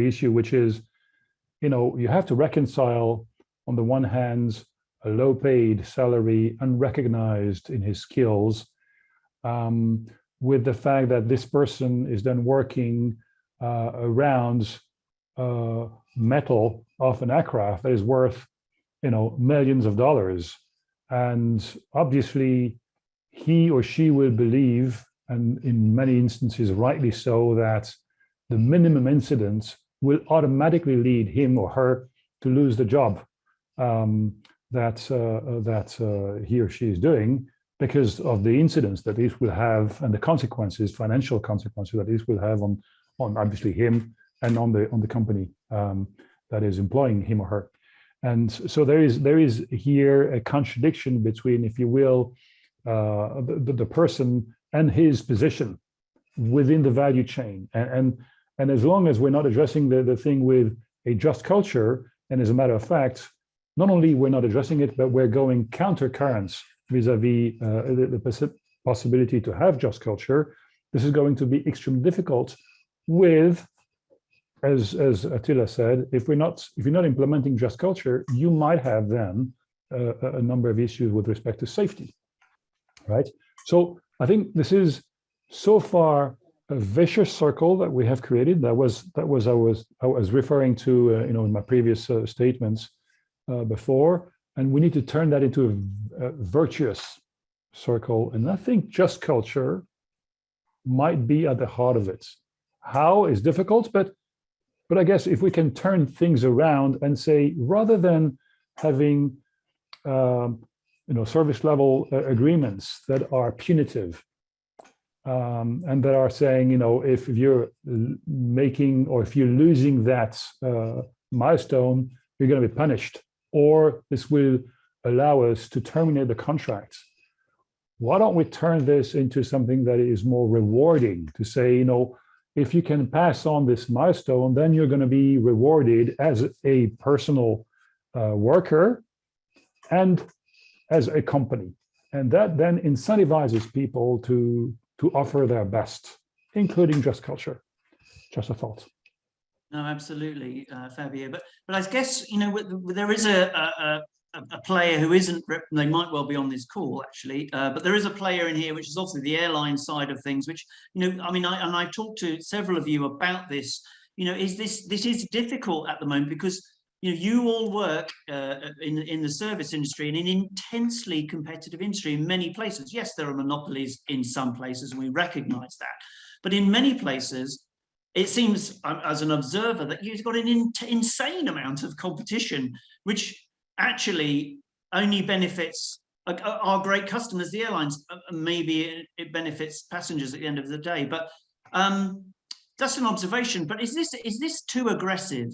issue, which is, you know, you have to reconcile on the one hand a low-paid salary, unrecognized in his skills, with the fact that this person is then working around metal of an aircraft that is worth, you know, millions of dollars. And obviously he or she will believe, and in many instances rightly so, that the minimum incident will automatically lead him or her to lose the job that he or she is doing, because of the incidents that this will have and the consequences, financial consequences that this will have on obviously him and on the company that is employing him or her. And so there is here a contradiction between, if you will, the person and his position within the value chain. And as long as we're not addressing the thing with a just culture, and as a matter of fact, not only we're not addressing it, but we're going counter currents vis-a-vis the possibility to have just culture, this is going to be extremely difficult with, as Attila said, if you're not implementing just culture, you might have then a number of issues with respect to safety, right? So I think this is so far a vicious circle that we have created. That was I was referring to in my previous statements before, and we need to turn that into a virtuous circle. And I think just culture might be at the heart of it. How is difficult, but I guess if we can turn things around and say, rather than having service level agreements that are punitive, and that are saying, if you're making, or if you're losing that milestone, you're going to be punished, or this will allow us to terminate the contract. Why don't we turn this into something that is more rewarding, to say, if you can pass on this milestone, then you're going to be rewarded as a personal worker and as a company. And that then incentivizes people to offer their best, including just culture. Just a thought. No, absolutely, Fabio. But I guess, there is a player who isn't, they might well be on this call actually, but there is a player in here, which is obviously the airline side of things, which, I talked to several of you about this, this is difficult at the moment because, you all work in the service industry, and in intensely competitive industry in many places. Yes, there are monopolies in some places, and we recognize that. But in many places, it seems, as an observer, that you've got an insane amount of competition, which actually only benefits our great customers, the airlines. Maybe it benefits passengers at the end of the day. But that's an observation. But is this too aggressive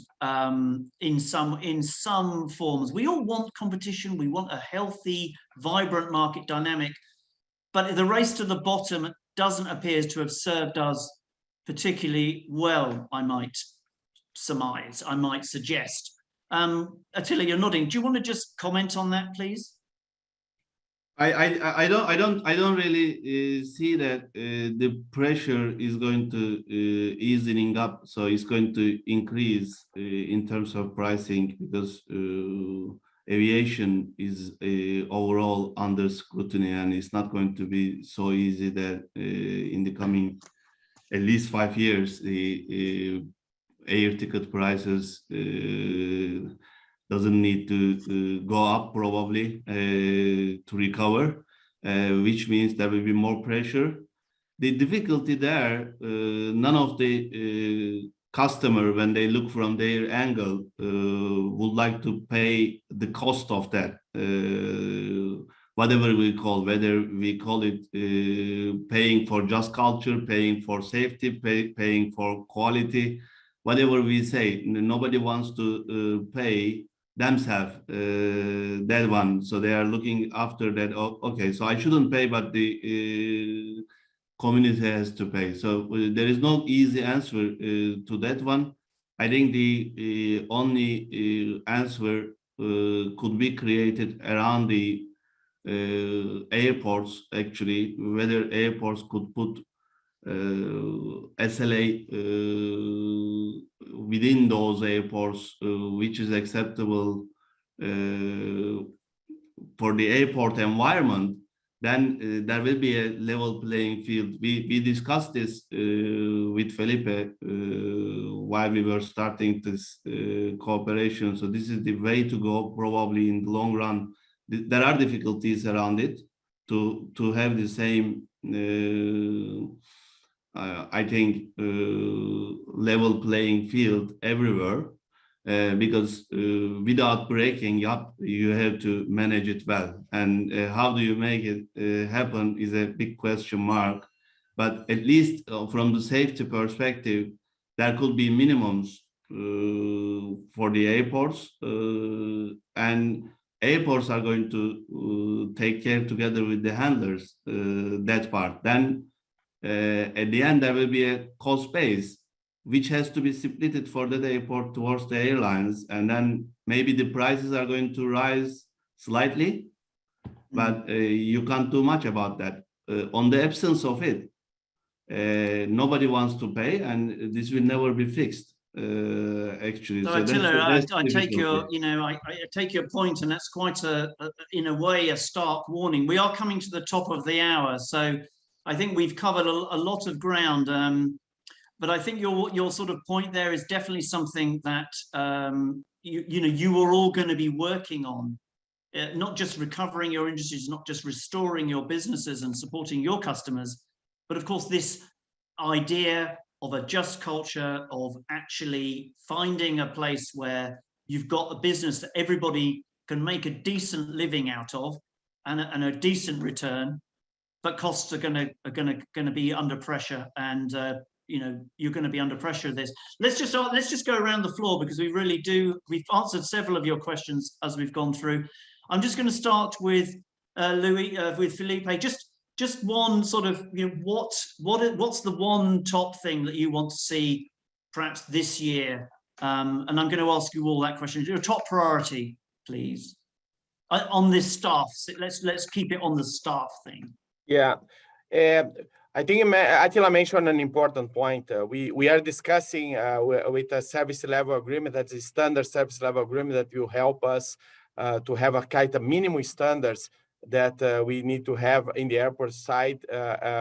in some forms? We all want competition. We want a healthy, vibrant market dynamic. But the race to the bottom doesn't appear to have served us particularly well, I might surmise, I might suggest. Attila, you're nodding. Do you want to just comment on that, please? I don't really see that the pressure is going to easing up, so it's going to increase in terms of pricing, because aviation is overall under scrutiny, and it's not going to be so easy that in the coming at least 5 years the air ticket prices doesn't need to go up probably to recover, which means there will be more pressure. The difficulty there, none of the customer, when they look from their angle, would like to pay the cost of that. whatever we call, whether we call it paying for just culture, paying for safety, paying for quality, whatever we say, nobody wants to pay themselves that one. So they are looking after that. Oh, okay, so I shouldn't pay, but the community has to pay. So there is no easy answer to that one. I think the only answer could be created around the airports, actually, whether airports could put SLA within those airports, which is acceptable for the airport environment, then there will be a level playing field. We discussed this with Felipe while we were starting this cooperation. So this is the way to go, probably in the long run. There are difficulties around it to have the same, I think, level playing field everywhere. Because without breaking up, you have to manage it well. And how do you make it happen is a big question mark. But at least from the safety perspective, there could be minimums for the airports. And airports are going to take care together with the handlers, that part. Then at the end, there will be a cost base, which has to be split for the airport towards the airlines. And then maybe the prices are going to rise slightly, but you can't do much about that. On the absence of it, nobody wants to pay, and this will never be fixed, actually. So Attila, I take your, I take your point, and that's quite in a way, a stark warning. We are coming to the top of the hour, so I think we've covered a lot of ground. But I think your sort of point there is definitely something that you are all going to be working on, not just recovering your industries, not just restoring your businesses and supporting your customers, but of course this idea of a just culture, of actually finding a place where you've got a business that everybody can make a decent living out of and a decent return, but costs are going to be under pressure, and you're going to be under pressure of this. Let's just go around the floor, because we've answered several of your questions as we've gone through. I'm just going to start with with Felipe. Just one sort of, what's the one top thing that you want to see perhaps this year? And I'm going to ask you all that question. Your top priority, please, on this staff. Let's keep it on the staff thing. Yeah. I think Attila mentioned an important point. We are discussing with a service level agreement, that's a standard service level agreement that will help us to have a kind of minimum standards that we need to have in the airport side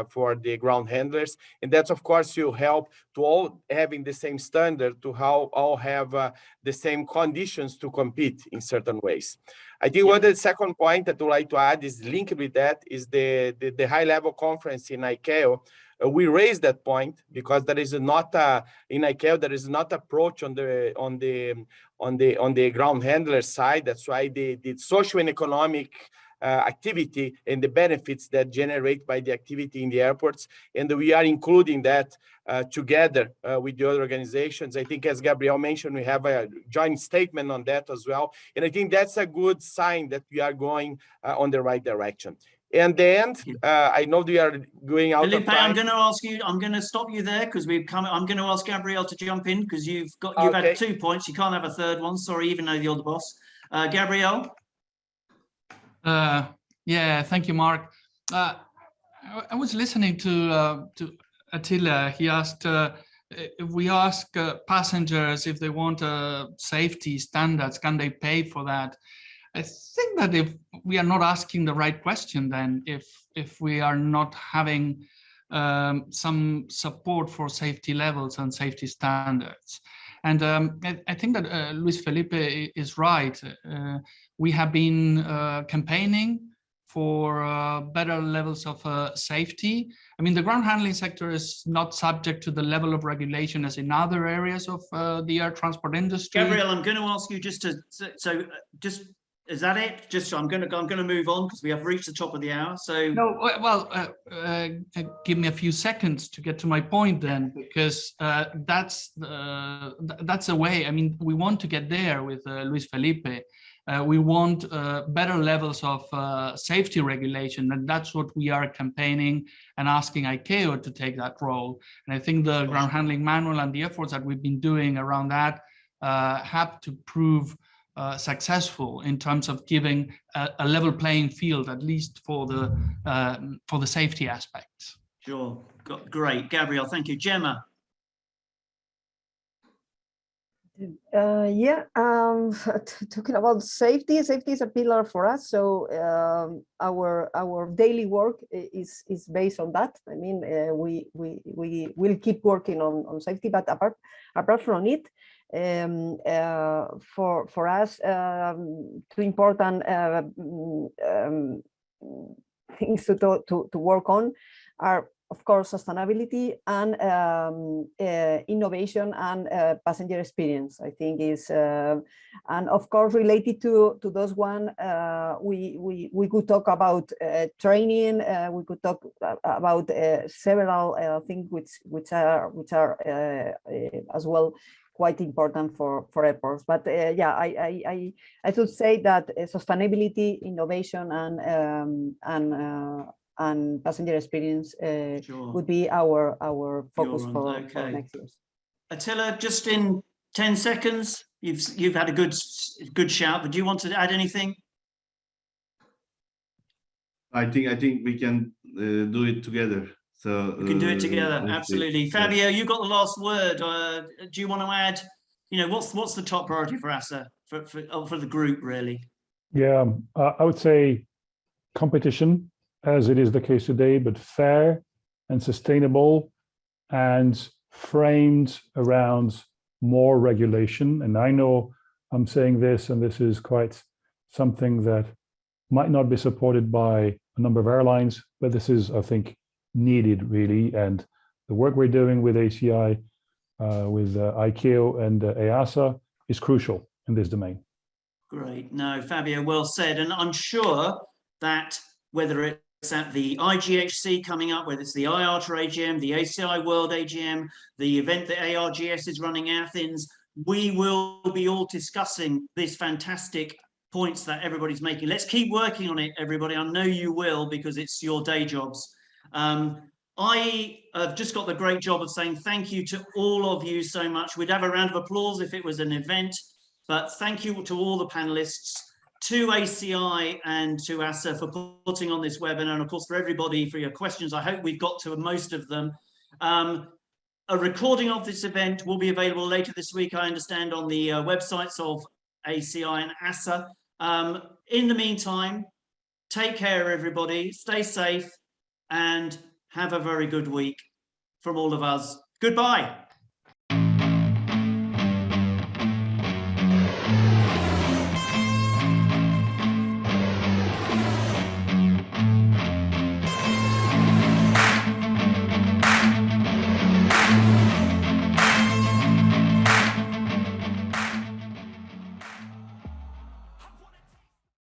for the ground handlers. And that's, of course, will help to all having the same standard, to how all have the same conditions to compete in certain ways. I think what the second point that I'd like to add is linked with that is the high-level conference in ICAO. We raised that point because there is not in ICAO there is not approach on the ground handler side. That's why the social and economic activity and the benefits that generate by the activity in the airports, and we are including that together with the other organizations. I think, as Gabriel mentioned, we have a joint statement on that as well, and I think that's a good sign that we are going on the right direction. And then I know we are going out Felipe, of time. I'm going to ask you. I'm going to stop you there because we've come. I'm going to ask Gabriel to jump in because you've had 2 points. You can't have a third one. Sorry, even though you're the boss. Gabriel. Yeah, thank you, Mark. I was listening to Attila. He asked if we ask passengers if they want safety standards, can they pay for that? I think that if we are not asking the right question, then if we are not having some support for safety levels and safety standards. And I think that Luis Felipe is right. We have been campaigning for better levels of safety. I mean, the ground handling sector is not subject to the level of regulation as in other areas of the air transport industry. Gabriel, I'm going to ask you just Is that it? Just I'm going to move on because we have reached the top of the hour. So no, well, give me a few seconds to get to my point then, because that's a way. I mean, we want to get there with Luis Felipe. We want better levels of safety regulation, and that's what we are campaigning and asking ICAO to take that role. And I think the ground handling manual and the efforts that we've been doing around that have to prove successful in terms of giving a level playing field, at least for the safety aspects. sure, great, Gabriel, thank you. Gemma. Talking about safety is a pillar for us. So our daily work is based on that. I mean, we will keep working on safety, but apart from it, for us, two important things to work on are, of course, sustainability and innovation and passenger experience. I think is, and of course, related to those one, we could talk about training. We could talk about several things which are as well quite important for airports. But yeah, I should say that sustainability, innovation, and passenger experience Sure. would be our focus for next year. Attila, just in 10 seconds, you've had a good shout, but do you want to add anything? I think we can do it together. So we can do it together, absolutely. Fabio, you got the last word. Do you want to add? You know, what's the top priority for ASA for the group, really? Yeah, I would say competition, as it is the case today, but fair and sustainable and framed around more regulation. And I know I'm saying this, and this is quite something that might not be supported by a number of airlines, but this is, I think, needed really. And the work we're doing with ACI, with ICAO and EASA is crucial in this domain. Great. No, Fabio, well said. And I'm sure that whether it's at the IGHC coming up, whether it's the IATA AGM, the ACI World AGM, the event that ARGS is running in Athens, we will be all discussing this fantastic points that everybody's making. Let's keep working on it, everybody. I know you will, because it's your day jobs. I have just got the great job of saying thank you to all of you so much. We'd have a round of applause if it was an event, but thank you to all the panelists, to ACI and to ASA for putting on this webinar, and of course for everybody for your questions. I hope we've got to most of them. A recording of this event will be available later this week, I understand, on the websites of ACI and ASA. In the meantime, take care, everybody. Stay safe and have a very good week from all of us. Goodbye.